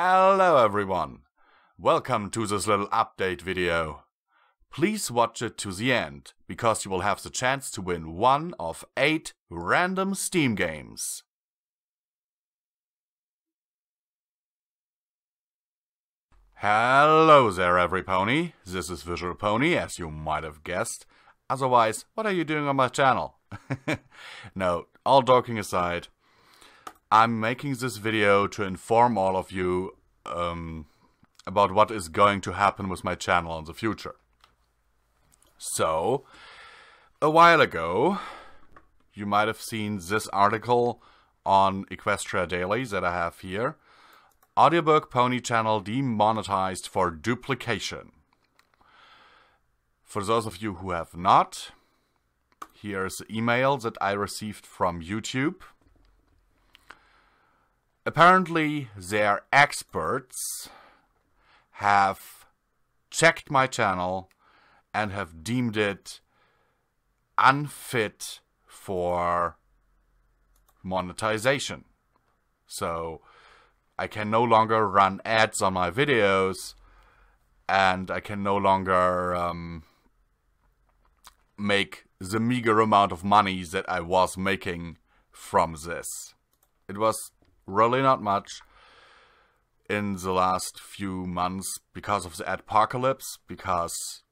Hello everyone, welcome to this little update video. Please watch it to the end, because you will have the chance to win one of 8 random Steam games. Hello there everypony, this is Visual Pony, as you might have guessed. Otherwise, what are you doing on my channel? No, all joking aside, I'm making this video to inform all of you about what is going to happen with my channel in the future. So, a while ago, you might have seen this article on Equestria Daily that I have here. Audiobook Pony channel demonetized for duplication. For those of you who have not, here's the email that I received from YouTube. Apparently, their experts have checked my channel and have deemed it unfit for monetization. So, I can no longer run ads on my videos, and I can no longer make the meager amount of money that I was making from this. It was really not much in the last few months because of the adpocalypse, because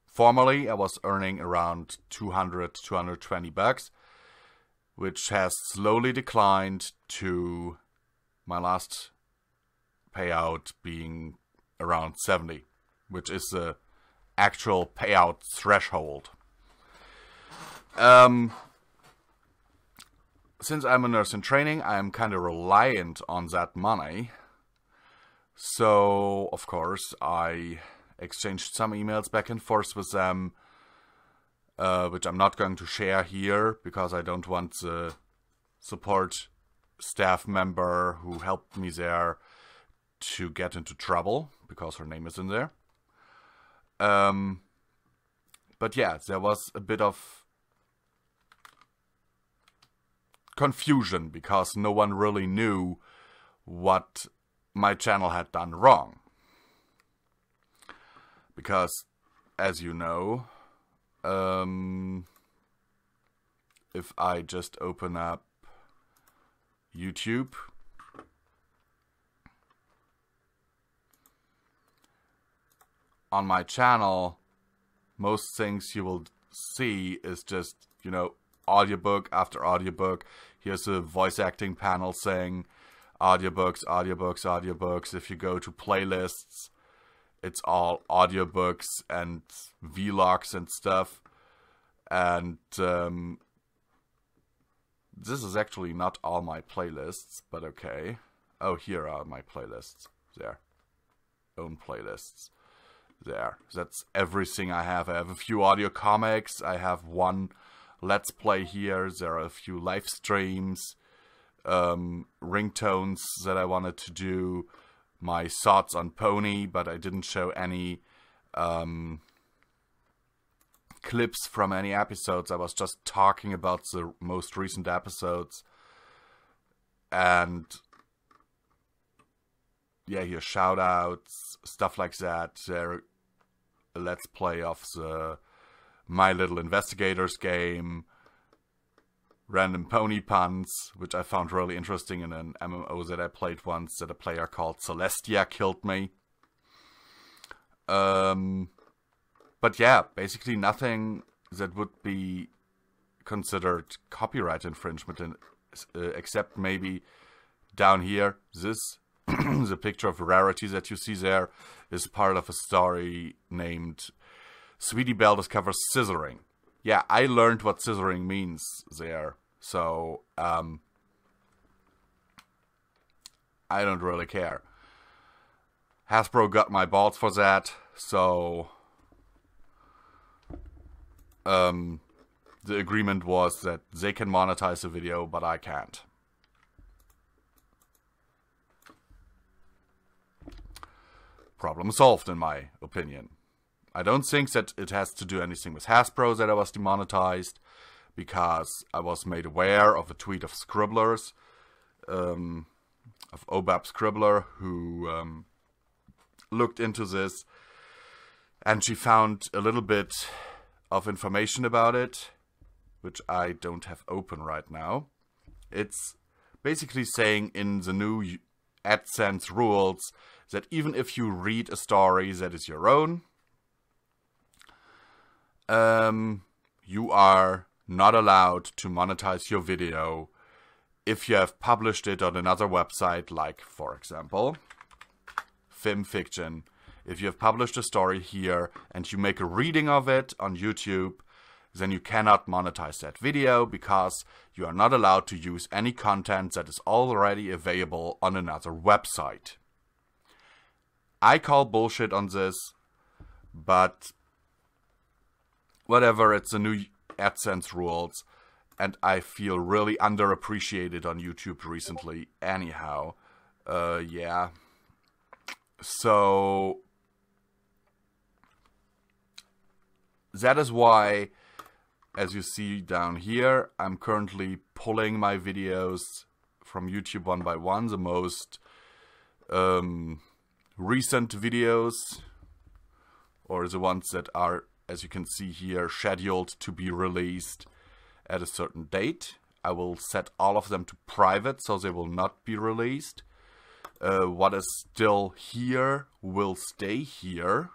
formerly I was earning around 200-220 bucks, which has slowly declined to my last payout being around 70, which is the actual payout threshold. Since I'm a nurse in training, I'm kind of reliant on that money. So, of course, I exchanged some emails back and forth with them, which I'm not going to share here because I don't want the support staff member who helped me there to get into trouble, because her name is in there. But yeah, there was a bit of confusion because no one really knew what my channel had done wrong. Because, as you know, if I just open up YouTube, on my channel, most things you will see is just, you know, audiobook after audiobook. Here's a voice acting panel saying audiobooks, audiobooks, audiobooks. If you go to playlists, it's all audiobooks and vlogs and stuff. And this is actually not all my playlists, but okay. Oh, here are my playlists. There. Own playlists. There. That's everything I have. I have a few audio comics. I have one Let's Play here. There are a few live streams. Ringtones that I wanted to do. My thoughts on Pony, but I didn't show any clips from any episodes. I was just talking about the most recent episodes. And yeah, here shout outs, stuff like that. There, a Let's Play of the My Little Investigators game, random pony puns, which I found really interesting in an MMO that I played once, that a player called Celestia killed me. But yeah, basically nothing that would be considered copyright infringement, except maybe down here, this, the picture of Rarity that you see there, is part of a story named Sweetie Belle Discovers Scissoring. Yeah, I learned what scissoring means there, so I don't really care. Hasbro got my balls for that, so the agreement was that they can monetize the video, but I can't. Problem solved, in my opinion. I don't think that it has to do anything with Hasbro that I was demonetized, because I was made aware of a tweet of Scribblers Obab Scribbler, who looked into this, and she found a little bit of information about it, which I don't have open right now. It's basically saying in the new AdSense rules that even if you read a story that is your own, you are not allowed to monetize your video if you have published it on another website, like, for example, FimFiction. If you have published a story here and you make a reading of it on YouTube, then you cannot monetize that video because you are not allowed to use any content that is already available on another website. I call bullshit on this, but whatever, it's a new AdSense rules, and I feel really underappreciated on YouTube recently anyhow. Yeah. So that is why, as you see down here, I'm currently pulling my videos from YouTube one by one, the most recent videos, or the ones that are, as you can see here, scheduled to be released at a certain date. I will set all of them to private, so they will not be released. What is still here will stay here.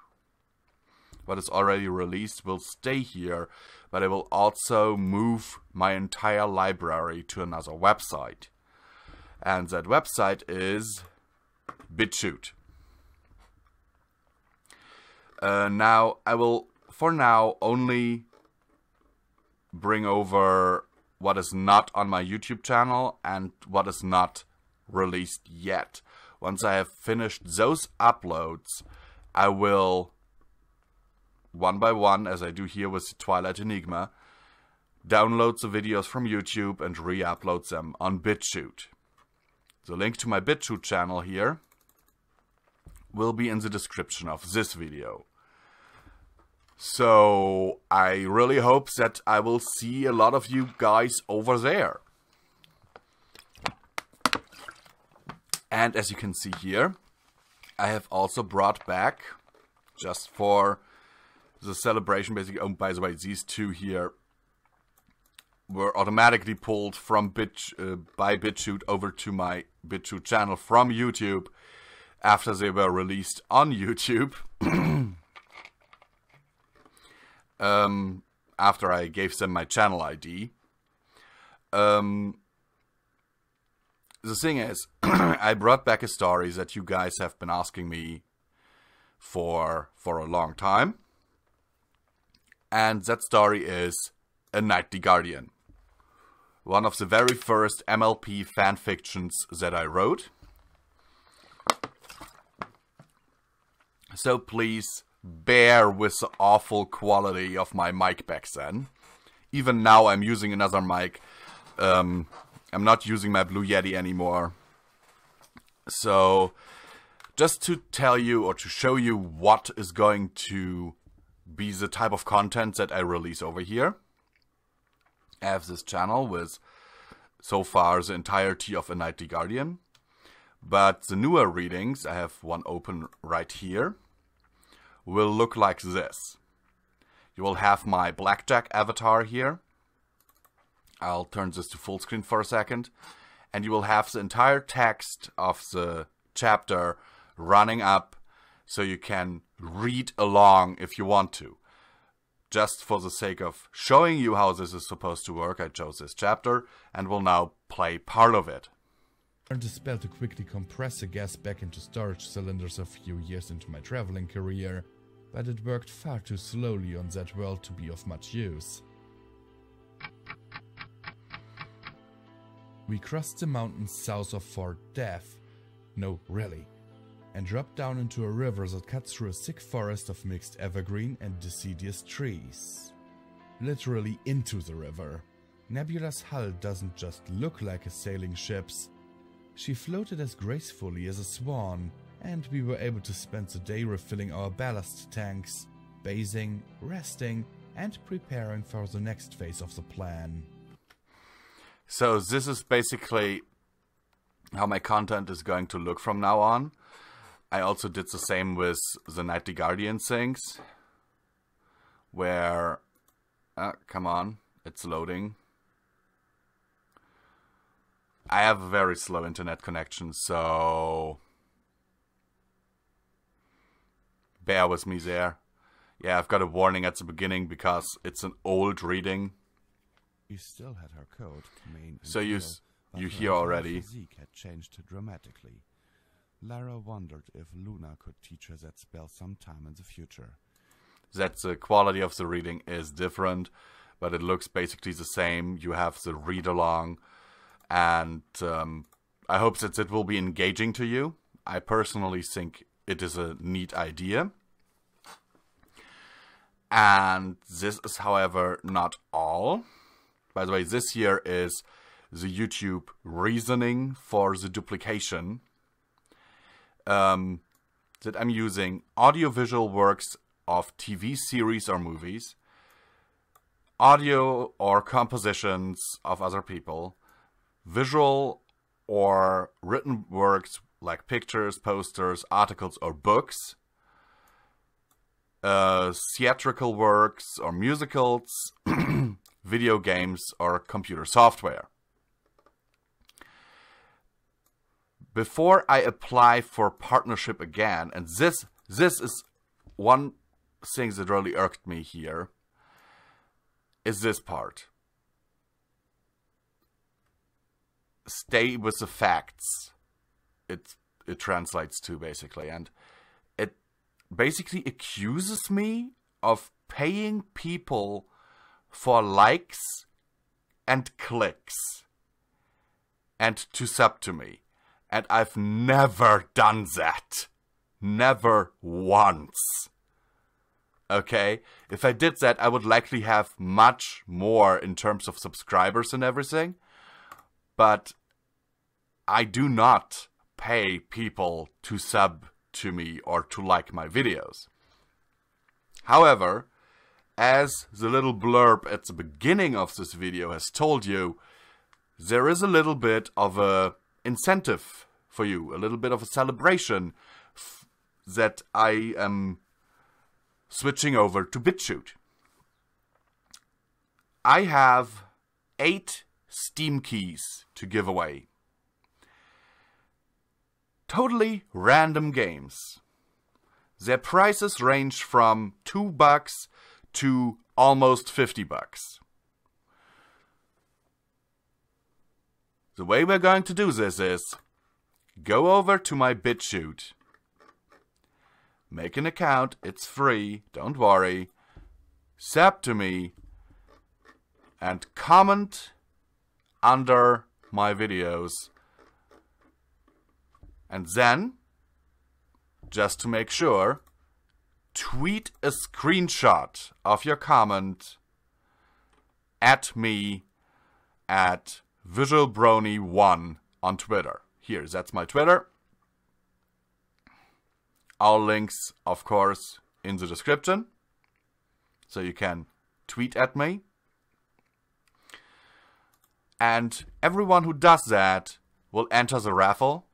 What is already released will stay here, but I will also move my entire library to another website. And that website is BitChute. Now, I will, for now, only bring over what is not on my YouTube channel and what is not released yet. Once I have finished those uploads, I will, one by one, as I do here with Twilight Enigma, download the videos from YouTube and re-upload them on BitChute. The link to my BitChute channel here will be in the description of this video. So I really hope that I will see a lot of you guys over there. And as you can see here, I have also brought back, just for the celebration, basically, oh, by the way, these two here were automatically pulled from by BitChute over to my BitChute channel from YouTube after they were released on YouTube. After I gave them my channel ID. The thing is, I brought back a story that you guys have been asking me for a long time. And that story is A Night the Guardian. One of the very first MLP fanfictions that I wrote. So please bear with the awful quality of my mic back then. Even now I'm using another mic. I'm not using my Blue Yeti anymore. So just to tell you or to show you what is going to be the type of content that I release over here. I have this channel with so far the entirety of A Night the Guardian. But the newer readings, I have one open right here, will look like this. You will have my blackjack avatar here. I'll turn this to full screen for a second. And you will have the entire text of the chapter running up so you can read along if you want to. Just for the sake of showing you how this is supposed to work, I chose this chapter and will now play part of it. I learned a spell to quickly compress the gas back into storage cylinders a few years into my traveling career, but it worked far too slowly on that world to be of much use. We crossed the mountains south of Fort Death, no really, and dropped down into a river that cuts through a thick forest of mixed evergreen and deciduous trees. Literally into the river. Nebula's hull doesn't just look like a sailing ship's. She floated as gracefully as a swan, and we were able to spend the day refilling our ballast tanks, bathing, resting, and preparing for the next phase of the plan. So this is basically how my content is going to look from now on. I also did the same with the Nightly Guardian things, where, come on, it's loading. I have a very slow internet connection, so bear with me there. Yeah, I've got a warning at the beginning because it's an old reading. You still had her code, main So you hear already. Physique had changed dramatically. Lara wondered if Luna could teach her that spell sometime in the future. That the quality of the reading is different, but it looks basically the same. You have the read-along, and I hope that it will be engaging to you. I personally think it is a neat idea. And this is, however, not all. By the way, this here is the YouTube reasoning for the duplication. That I'm using audiovisual works of TV series or movies, audio or compositions of other people, visual or written works like pictures, posters, articles, or books, theatrical works or musicals, video games, or computer software. Before I apply for partnership again, and this is one thing that really irked me here, is this part. Stay with the facts. It translates to, basically, and it basically accuses me of paying people for likes and clicks and to sub to me. And I've never done that. Never once. Okay? If I did that, I would likely have much more in terms of subscribers and everything. But I do not pay people to sub to me or to like my videos. However, as the little blurb at the beginning of this video has told you, there is a little bit of a incentive for you, a little bit of a celebration that I am switching over to BitChute. I have 8 Steam keys to give away. Totally random games. Their prices range from $2 to almost $50. The way we're going to do this is go over to my BitChute, make an account, it's free, don't worry, sub to me, and comment under my videos. And then, just to make sure, tweet a screenshot of your comment at me at visualbrony1 on Twitter. Here, that's my Twitter. All links, of course, in the description. So you can tweet at me. And everyone who does that will enter the raffle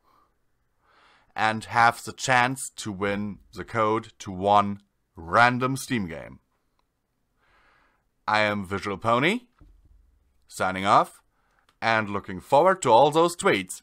and have the chance to win the code to one random Steam game. I am Visual Pony, signing off, and looking forward to all those tweets.